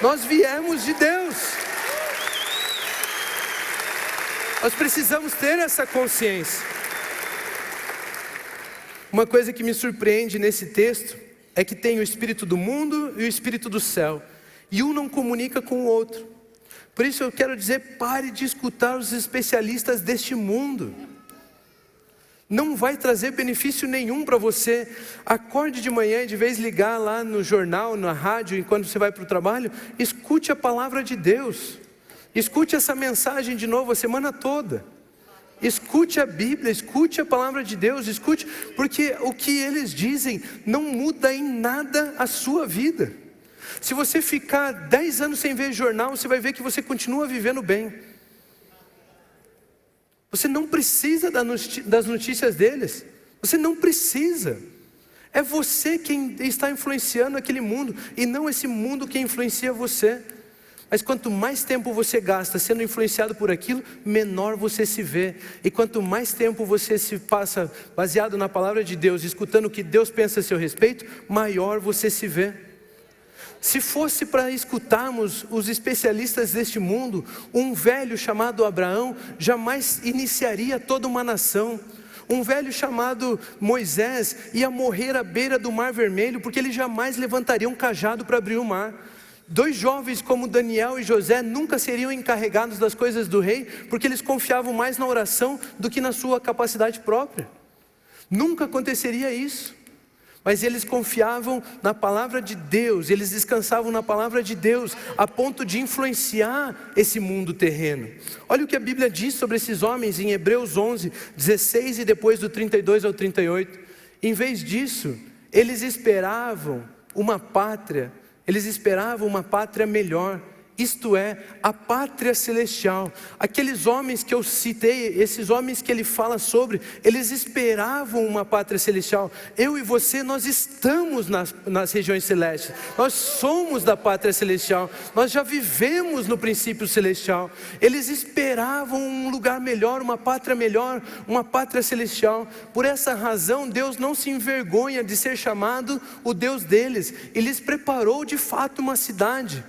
nós viemos de Deus. Nós precisamos ter essa consciência. Uma coisa que me surpreende nesse texto é que tem o espírito do mundo e o espírito do céu, e um não comunica com o outro. Por isso eu quero dizer, pare de escutar os especialistas deste mundo. Não vai trazer benefício nenhum para você. Acorde de manhã e de vez ligar lá no jornal, na rádio, enquanto você vai para o trabalho, escute a palavra de Deus. Escute essa mensagem de novo a semana toda. Escute a Bíblia, escute a palavra de Deus, escute, porque o que eles dizem não muda em nada a sua vida. Se você ficar 10 anos sem ver jornal, você vai ver que você continua vivendo bem. Você não precisa das notícias deles, você não precisa. É você quem está influenciando aquele mundo, e não esse mundo quem influencia você. Mas quanto mais tempo você gasta sendo influenciado por aquilo, menor você se vê. E quanto mais tempo você se passa baseado na palavra de Deus, escutando o que Deus pensa a seu respeito, maior você se vê. Se fosse para escutarmos os especialistas deste mundo, um velho chamado Abraão jamais iniciaria toda uma nação. Um velho chamado Moisés ia morrer à beira do Mar Vermelho, porque ele jamais levantaria um cajado para abrir o mar. 2 jovens como Daniel e José nunca seriam encarregados das coisas do rei, porque eles confiavam mais na oração do que na sua capacidade própria. Nunca aconteceria isso. Mas eles confiavam na palavra de Deus, eles descansavam na palavra de Deus, a ponto de influenciar esse mundo terreno. Olha o que a Bíblia diz sobre esses homens em Hebreus 11, 16 e depois do 32 ao 38. Em vez disso, eles esperavam uma pátria melhor. Isto é, a pátria celestial. Aqueles homens que eu citei, esses homens que ele fala sobre, eles esperavam uma pátria celestial. Eu e você, nós estamos nas regiões celestes. Nós somos da pátria celestial. Nós já vivemos no princípio celestial. Eles esperavam um lugar melhor, uma pátria celestial. Por essa razão, Deus não se envergonha de ser chamado o Deus deles. Ele lhes preparou de fato uma cidade.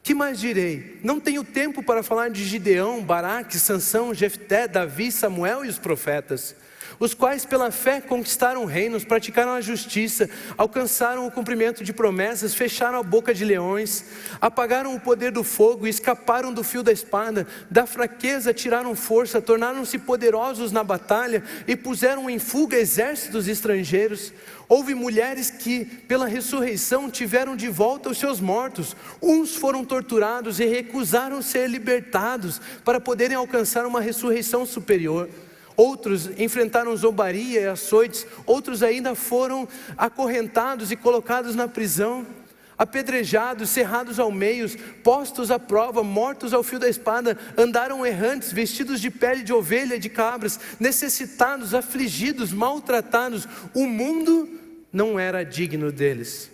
Que mais direi? Não tenho tempo para falar de Gideão, Baraque, Sansão, Jefté, Davi, Samuel e os profetas, os quais pela fé conquistaram reinos, praticaram a justiça, alcançaram o cumprimento de promessas, fecharam a boca de leões, apagaram o poder do fogo e escaparam do fio da espada, da fraqueza tiraram força, tornaram-se poderosos na batalha e puseram em fuga exércitos estrangeiros. Houve mulheres que pela ressurreição tiveram de volta os seus mortos. Uns foram torturados e recusaram ser libertados para poderem alcançar uma ressurreição superior. Outros enfrentaram zombaria e açoites. Outros ainda foram acorrentados e colocados na prisão, apedrejados, cerrados ao meio, postos à prova, mortos ao fio da espada. Andaram errantes, vestidos de pele de ovelha e de cabras, necessitados, afligidos, maltratados. O mundo não era digno deles.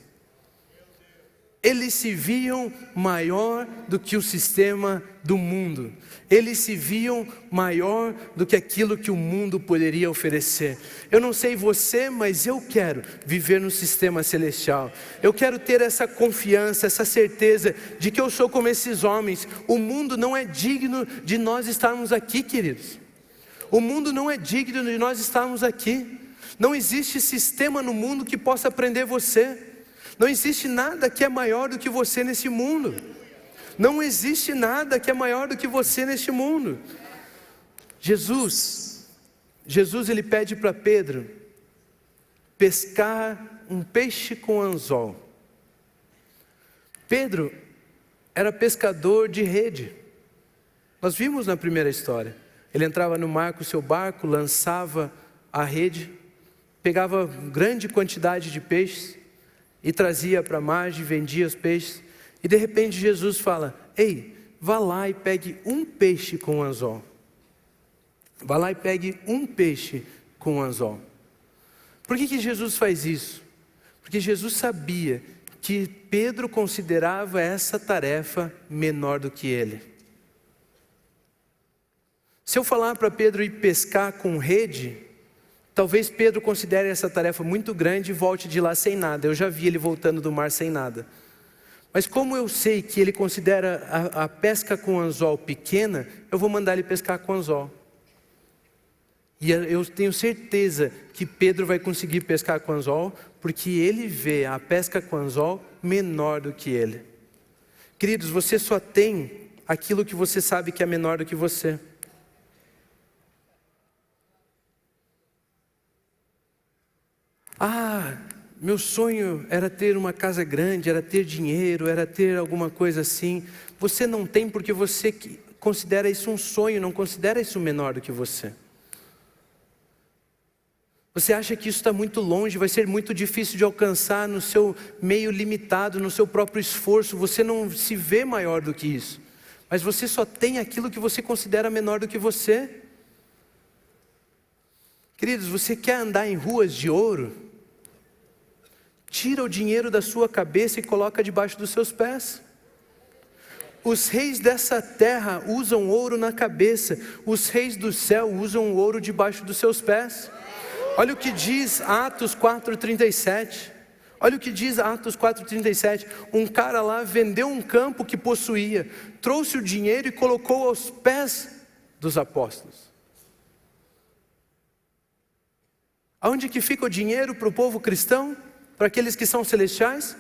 eles se viam maior do que o sistema do mundo. Eles se viam maior do que aquilo que o mundo poderia oferecer. Eu não sei você, mas eu quero viver no sistema celestial. Eu quero ter essa confiança, essa certeza de que eu sou como esses homens. O mundo não é digno de nós estarmos aqui, queridos. O mundo não é digno de nós estarmos aqui. Não existe sistema no mundo que possa prender você. Não existe nada que é maior do que você nesse mundo. Não existe nada que é maior do que você neste mundo. Jesus ele pede para Pedro pescar um peixe com anzol. Pedro era pescador de rede. Nós vimos na primeira história. Ele entrava no mar com o seu barco, lançava a rede, pegava grande quantidade de peixes e trazia para a margem, vendia os peixes. E de repente Jesus fala: ei, vá lá e pegue um peixe com anzol. Vá lá e pegue um peixe com anzol. Por que Jesus faz isso? Porque Jesus sabia que Pedro considerava essa tarefa menor do que ele. Se eu falar para Pedro ir pescar com rede, talvez Pedro considere essa tarefa muito grande e volte de lá sem nada. Eu já vi ele voltando do mar sem nada. Mas como eu sei que ele considera a pesca com anzol pequena, eu vou mandar ele pescar com anzol. E eu tenho certeza que Pedro vai conseguir pescar com anzol, porque ele vê a pesca com anzol menor do que ele. Queridos, você só tem aquilo que você sabe que é menor do que você. Meu sonho era ter uma casa grande, era ter dinheiro, era ter alguma coisa assim. Você não tem porque você considera isso um sonho, não considera isso menor do que você. Você acha que isso está muito longe, vai ser muito difícil de alcançar no seu meio limitado, no seu próprio esforço. Você não se vê maior do que isso. Mas você só tem aquilo que você considera menor do que você. Queridos, você quer andar em ruas de ouro? Tira o dinheiro da sua cabeça e coloca debaixo dos seus pés. Os reis dessa terra usam ouro na cabeça. Os reis do céu usam ouro debaixo dos seus pés. Olha o que diz Atos 4:37. Olha o que diz Atos 4:37. Um cara lá vendeu um campo que possuía, trouxe o dinheiro e colocou aos pés dos apóstolos. Aonde que fica o dinheiro para o povo cristão? Para aqueles que são celestiais?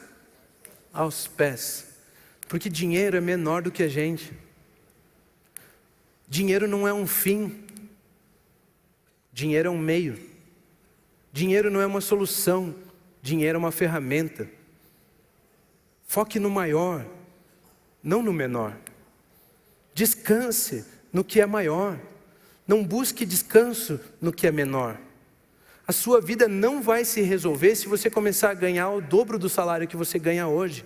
Aos pés. Porque dinheiro é menor do que a gente. Dinheiro não é um fim. Dinheiro é um meio. Dinheiro não é uma solução. Dinheiro é uma ferramenta. Foque no maior, não no menor. Descanse no que é maior. Não busque descanso no que é menor. A sua vida não vai se resolver se você começar a ganhar o dobro do salário que você ganha hoje.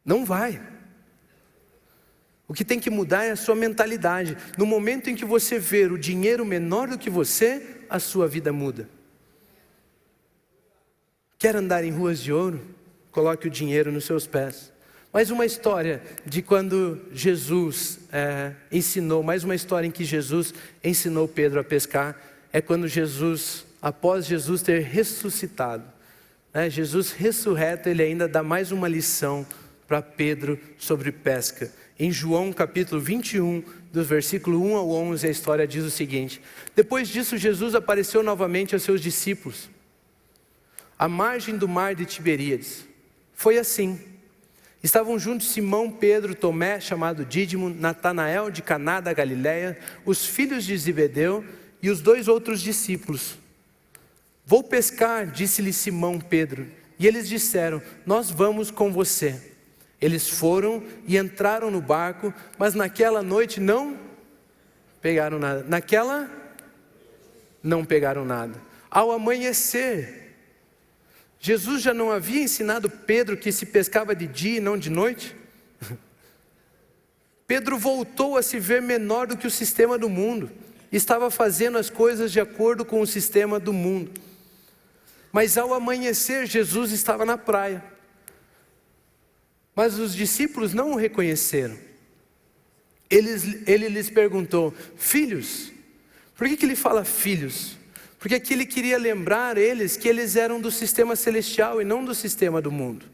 Não vai. O que tem que mudar é a sua mentalidade. No momento em que você ver o dinheiro menor do que você, a sua vida muda. Quer andar em ruas de ouro? Coloque o dinheiro nos seus pés. Mais uma história de quando Jesus ensinou, mais uma história em que Jesus ensinou Pedro a pescar, é quando Jesus, após Jesus ter ressuscitado, Jesus ressurreto, ele ainda dá mais uma lição para Pedro sobre pesca. Em João capítulo 21, do versículo 1 ao 11, a história diz o seguinte: depois disso Jesus apareceu novamente aos seus discípulos, à margem do mar de Tiberíades. Foi assim. Estavam juntos Simão, Pedro, Tomé, chamado Dídimo, Natanael de Caná da Galileia, os filhos de Zebedeu e os 2 outros discípulos. Vou pescar, disse-lhe Simão Pedro. E eles disseram: nós vamos com você. Eles foram e entraram no barco, mas naquela noite não pegaram nada. Não pegaram nada. Ao amanhecer, Jesus já não havia ensinado Pedro que se pescava de dia e não de noite? Pedro voltou a se ver menor do que o sistema do mundo. Estava fazendo as coisas de acordo com o sistema do mundo. Mas ao amanhecer, Jesus estava na praia. Mas os discípulos não o reconheceram. Ele lhes perguntou: filhos? Por que ele fala filhos? Porque aqui ele queria lembrar eles que eles eram do sistema celestial e não do sistema do mundo.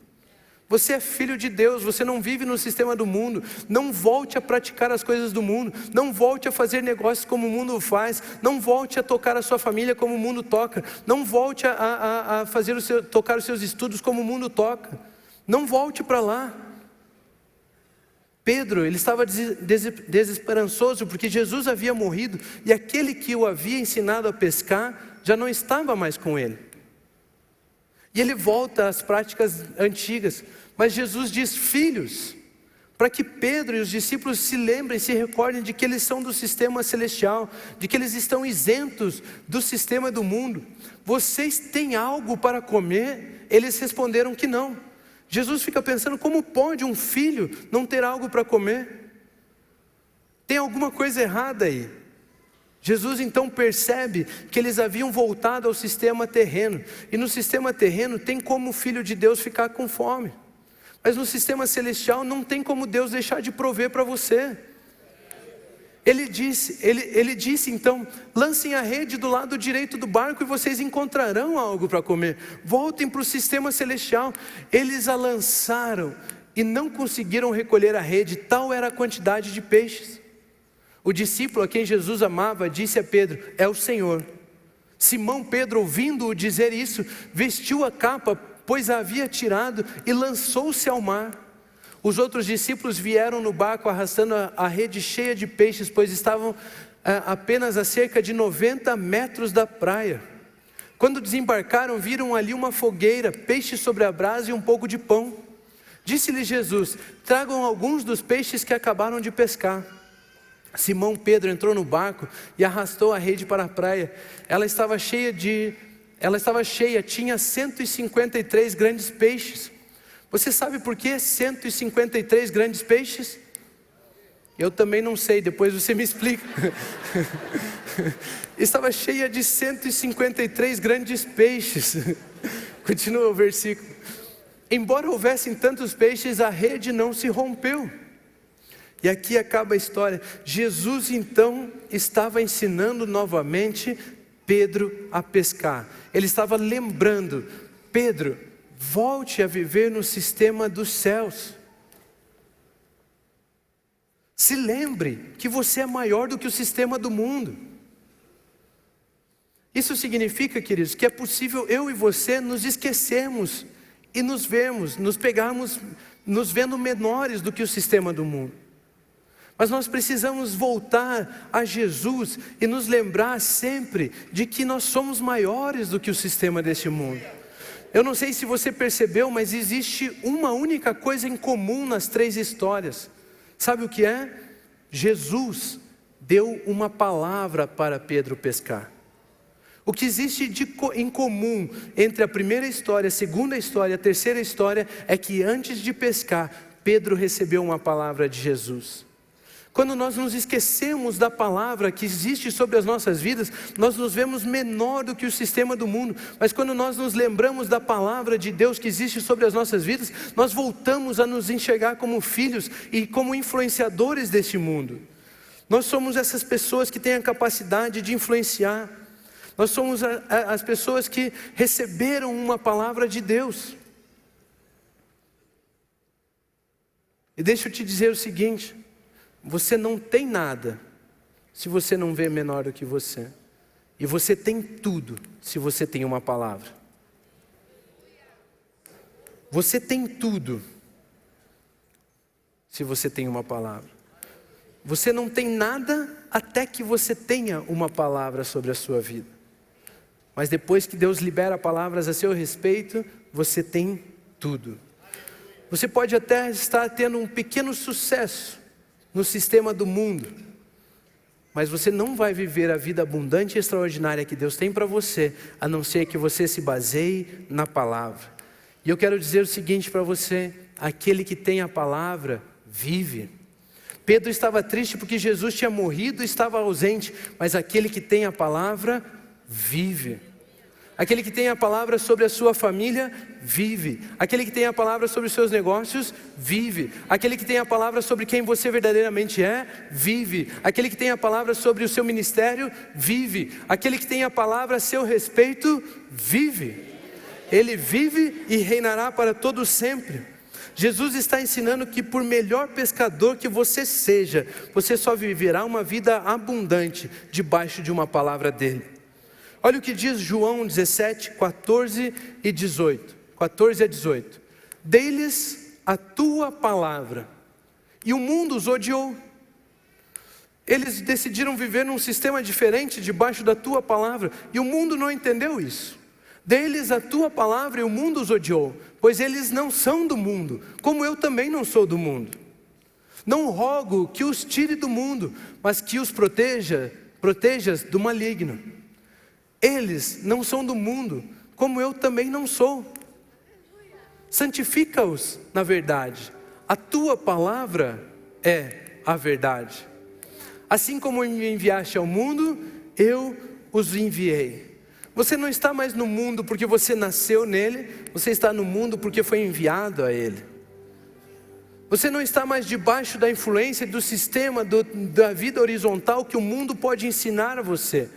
Você é filho de Deus, você não vive no sistema do mundo. Não volte a praticar as coisas do mundo. Não volte a fazer negócios como o mundo faz. Não volte a tocar a sua família como o mundo toca. Não volte a tocar os seus estudos como o mundo toca. Não volte para lá. Pedro, ele estava desesperançoso porque Jesus havia morrido e aquele que o havia ensinado a pescar já não estava mais com ele. E ele volta às práticas antigas. Mas Jesus diz: filhos, para que Pedro e os discípulos se lembrem, se recordem de que eles são do sistema celestial, de que eles estão isentos do sistema do mundo. Vocês têm algo para comer? Eles responderam que não. Jesus fica pensando: como pode um filho não ter algo para comer? Tem alguma coisa errada aí. Jesus então percebe que eles haviam voltado ao sistema terreno. E no sistema terreno tem como o Filho de Deus ficar com fome. Mas no sistema celestial não tem como Deus deixar de prover para você. Ele disse então: lancem a rede do lado direito do barco e vocês encontrarão algo para comer. Voltem para o sistema celestial. Eles a lançaram e não conseguiram recolher a rede, tal era a quantidade de peixes. O discípulo a quem Jesus amava disse a Pedro: é o Senhor. Simão Pedro, ouvindo-o dizer isso, vestiu a capa, pois a havia tirado, e lançou-se ao mar. Os outros discípulos vieram no barco arrastando a rede cheia de peixes, pois estavam apenas a cerca de 90 metros da praia. Quando desembarcaram, viram ali uma fogueira, peixe sobre a brasa e um pouco de pão. Disse-lhe Jesus: tragam alguns dos peixes que acabaram de pescar. Simão Pedro entrou no barco e arrastou a rede para a praia. Ela estava cheia, tinha 153 grandes peixes. Você sabe por que 153 grandes peixes? Eu também não sei, depois você me explica. Estava cheia de 153 grandes peixes. Continua o versículo. Embora houvessem tantos peixes, a rede não se rompeu. E aqui acaba a história. Jesus então estava ensinando novamente Pedro a pescar. Ele estava lembrando: Pedro, volte a viver no sistema dos céus. Se lembre que você é maior do que o sistema do mundo. Isso significa, queridos, que é possível eu e você nos esquecermos e nos pegarmos nos vendo menores do que o sistema do mundo. Mas nós precisamos voltar a Jesus e nos lembrar sempre de que nós somos maiores do que o sistema deste mundo. Eu não sei se você percebeu, mas existe uma única coisa em comum nas três histórias. Sabe o que é? Jesus deu uma palavra para Pedro pescar. O que existe em comum entre a primeira história, a segunda história, a terceira história é que antes de pescar, Pedro recebeu uma palavra de Jesus. Quando nós nos esquecemos da palavra que existe sobre as nossas vidas, nós nos vemos menor do que o sistema do mundo. Mas quando nós nos lembramos da palavra de Deus que existe sobre as nossas vidas, nós voltamos a nos enxergar como filhos e como influenciadores deste mundo. Nós somos essas pessoas que têm a capacidade de influenciar. Nós somos as pessoas que receberam uma palavra de Deus. E deixa eu te dizer o seguinte: você não tem nada se você não vê menor do que você. E você tem tudo se você tem uma palavra. Você tem tudo se você tem uma palavra. Você não tem nada até que você tenha uma palavra sobre a sua vida. Mas depois que Deus libera palavras a seu respeito, você tem tudo. Você pode até estar tendo um pequeno sucesso no sistema do mundo, mas você não vai viver a vida abundante e extraordinária que Deus tem para você, a não ser que você se baseie na palavra. E eu quero dizer o seguinte para você: aquele que tem a palavra, vive. Pedro estava triste porque Jesus tinha morrido e estava ausente, mas aquele que tem a palavra, vive. Aquele que tem a palavra sobre a sua família, vive. Aquele que tem a palavra sobre os seus negócios, vive. Aquele que tem a palavra sobre quem você verdadeiramente é, vive. Aquele que tem a palavra sobre o seu ministério, vive. Aquele que tem a palavra a seu respeito, vive. Ele vive e reinará para todo sempre. Jesus está ensinando que por melhor pescador que você seja, você só viverá uma vida abundante debaixo de uma palavra dele. Olha o que diz João 17, 14 e 18. 14 a 18. Dei-lhes a tua palavra, e o mundo os odiou. Eles decidiram viver num sistema diferente debaixo da tua palavra, e o mundo não entendeu isso. Dei-lhes a tua palavra e o mundo os odiou, pois eles não são do mundo, como eu também não sou do mundo. Não rogo que os tire do mundo, mas que os protejas do maligno. Eles não são do mundo, como eu também não sou. Santifica-os na verdade. A tua palavra é a verdade. Assim como me enviaste ao mundo, eu os enviei. Você não está mais no mundo porque você nasceu nele, você está no mundo porque foi enviado a ele. Você não está mais debaixo da influência do sistema da vida horizontal que o mundo pode ensinar a você.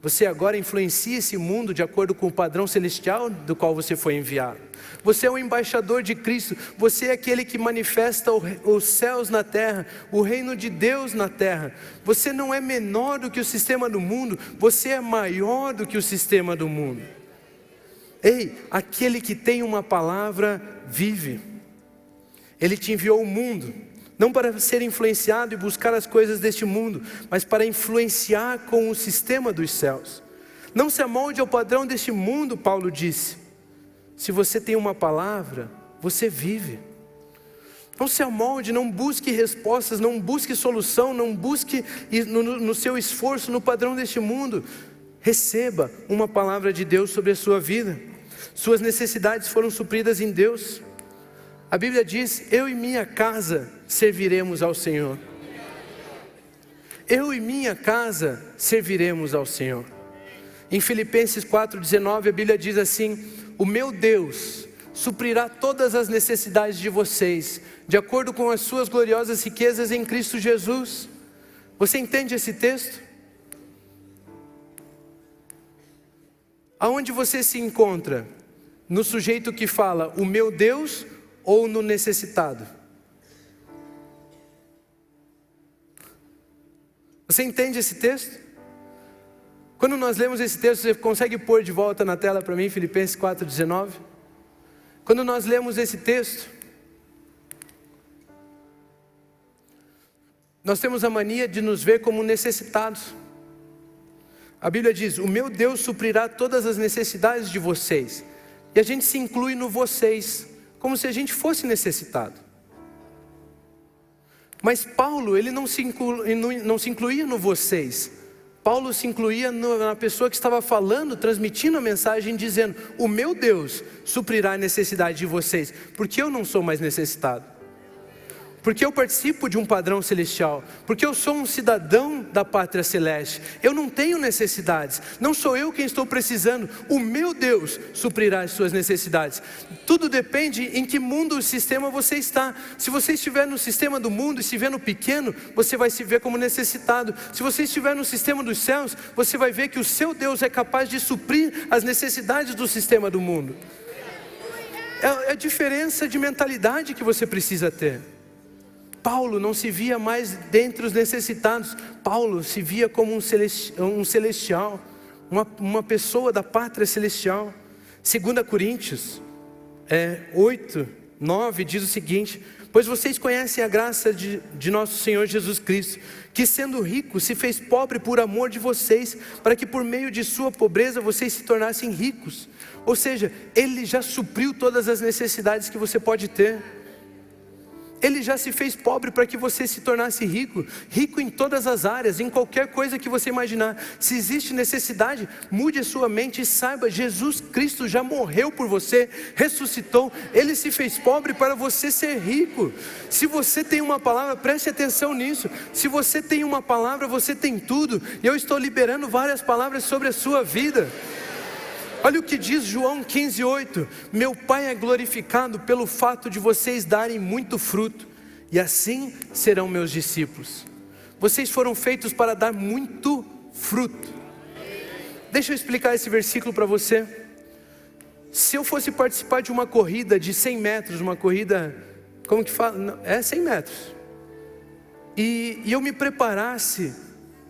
Você agora influencia esse mundo de acordo com o padrão celestial do qual você foi enviado. Você é um embaixador de Cristo. Você é aquele que manifesta os céus na terra, o reino de Deus na terra. Você não é menor do que o sistema do mundo, você é maior do que o sistema do mundo. Ei, aquele que tem uma palavra vive. Ele te enviou ao mundo, não para ser influenciado e buscar as coisas deste mundo, mas para influenciar com o sistema dos céus. Não se amolde ao padrão deste mundo, Paulo disse. Se você tem uma palavra, você vive. Não se amolde, não busque respostas, não busque solução, não busque no seu esforço, no padrão deste mundo. Receba uma palavra de Deus sobre a sua vida. Suas necessidades foram supridas em Deus. A Bíblia diz, eu e minha casa serviremos ao Senhor. Eu e minha casa serviremos ao Senhor. Em Filipenses 4,19 a Bíblia diz assim, o meu Deus suprirá todas as necessidades de vocês, de acordo com as suas gloriosas riquezas em Cristo Jesus. Você entende esse texto? Aonde você se encontra? No sujeito que fala, o meu Deus, ou no necessitado? Você entende esse texto? Quando nós lemos esse texto, você consegue pôr de volta na tela para mim, Filipenses 4,19? Quando nós lemos esse texto, nós temos a mania de nos ver como necessitados. A Bíblia diz, o meu Deus suprirá todas as necessidades de vocês. E a gente se inclui no vocês, como se a gente fosse necessitado. Mas Paulo, ele não se incluía no vocês. Paulo se incluía na pessoa que estava falando, transmitindo a mensagem, dizendo, o meu Deus suprirá a necessidade de vocês, porque eu não sou mais necessitado. Porque eu participo de um padrão celestial, porque eu sou um cidadão da pátria celeste, eu não tenho necessidades, não sou eu quem estou precisando, o meu Deus suprirá as suas necessidades. Tudo depende em que mundo, sistema você está. Se você estiver no sistema do mundo e se ver no pequeno, você vai se ver como necessitado. Se você estiver no sistema dos céus, você vai ver que o seu Deus é capaz de suprir as necessidades do sistema do mundo. É a diferença de mentalidade que você precisa ter. Paulo não se via mais dentre os necessitados. Paulo se via como um celestial, uma pessoa da pátria celestial. 2 Coríntios 8, 9 diz o seguinte, pois vocês conhecem a graça de nosso Senhor Jesus Cristo, que sendo rico se fez pobre por amor de vocês, para que por meio de sua pobreza vocês se tornassem ricos. Ou seja, Ele já supriu todas as necessidades que você pode ter. Ele já se fez pobre para que você se tornasse rico, rico em todas as áreas, em qualquer coisa que você imaginar. Se existe necessidade, mude a sua mente e saiba, Jesus Cristo já morreu por você, ressuscitou, Ele se fez pobre para você ser rico. Se você tem uma palavra, preste atenção nisso, se você tem uma palavra, você tem tudo, e eu estou liberando várias palavras sobre a sua vida. Olha o que diz João 15:8: meu Pai é glorificado pelo fato de vocês darem muito fruto, e assim serão meus discípulos. Vocês foram feitos para dar muito fruto. Deixa eu explicar esse versículo para você. Se eu fosse participar de uma corrida de 100 metros, uma corrida, como que fala? Não, é 100 metros. E eu me preparasse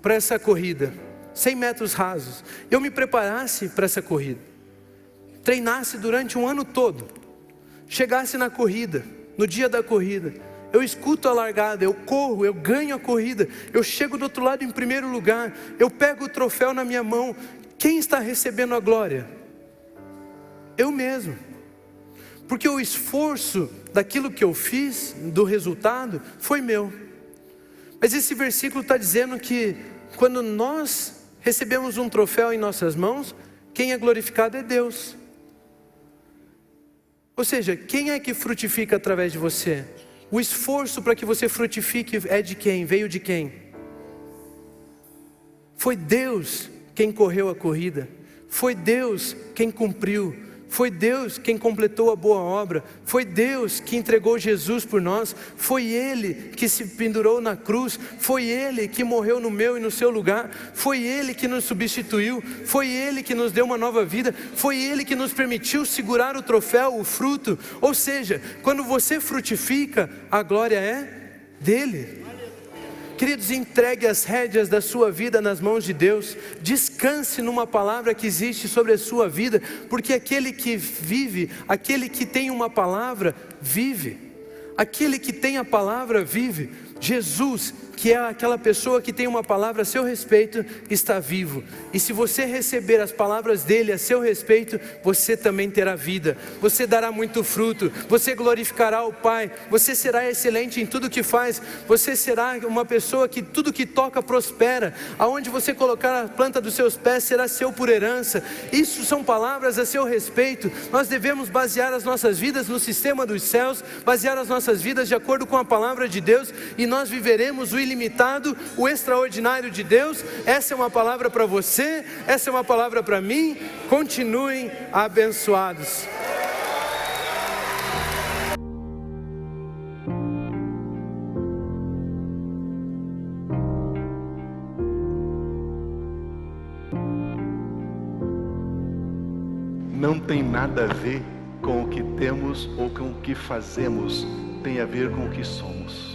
para essa corrida, 100 metros rasos. Eu me preparasse para essa corrida, treinasse durante um ano todo, chegasse na corrida, no dia da corrida, eu escuto a largada, eu corro, eu ganho a corrida, eu chego do outro lado em primeiro lugar, eu pego o troféu na minha mão. Quem está recebendo a glória? Eu mesmo. Porque o esforço daquilo que eu fiz, do resultado, foi meu. Mas esse versículo está dizendo que quando nós recebemos um troféu em nossas mãos, quem é glorificado é Deus. Ou seja, quem é que frutifica através de você? O esforço para que você frutifique é de quem? Veio de quem? Foi Deus quem correu a corrida, foi Deus quem cumpriu, foi Deus quem completou a boa obra, foi Deus que entregou Jesus por nós, foi Ele que se pendurou na cruz, foi Ele que morreu no meu e no seu lugar, foi Ele que nos substituiu, foi Ele que nos deu uma nova vida, foi Ele que nos permitiu segurar o troféu, o fruto. Ou seja, quando você frutifica, a glória é dele. Queridos, entregue as rédeas da sua vida nas mãos de Deus, descanse numa palavra que existe sobre a sua vida, porque aquele que vive, aquele que tem uma palavra, vive, aquele que tem a palavra vive. Jesus, que é aquela pessoa que tem uma palavra a seu respeito, está vivo. E se você receber as palavras dele a seu respeito, você também terá vida, você dará muito fruto, você glorificará o Pai, você será excelente em tudo que faz, você será uma pessoa que tudo que toca prospera, aonde você colocar a planta dos seus pés será seu por herança. Isso são palavras a seu respeito. Nós devemos basear as nossas vidas no sistema dos céus, basear as nossas vidas de acordo com a palavra de Deus, e nós viveremos o ilimitado, o extraordinário de Deus. Essa é uma palavra para você, essa é uma palavra para mim. Continuem abençoados. Não tem nada a ver com o que temos ou com o que fazemos, tem a ver com o que somos.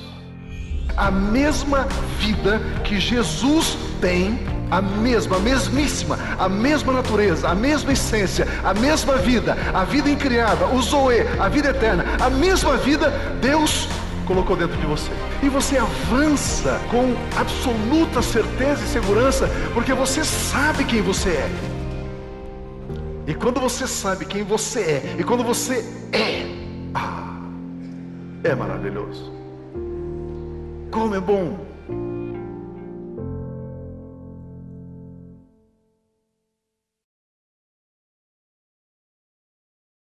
A mesma vida que Jesus tem, a mesmíssima, a mesma natureza, a mesma essência, a mesma vida, a vida incriada, o Zoe, a vida eterna, a mesma vida, Deus colocou dentro de você. E você avança com absoluta certeza e segurança, porque você sabe quem você é. E quando você sabe quem você é, e quando você é maravilhoso. Como é bom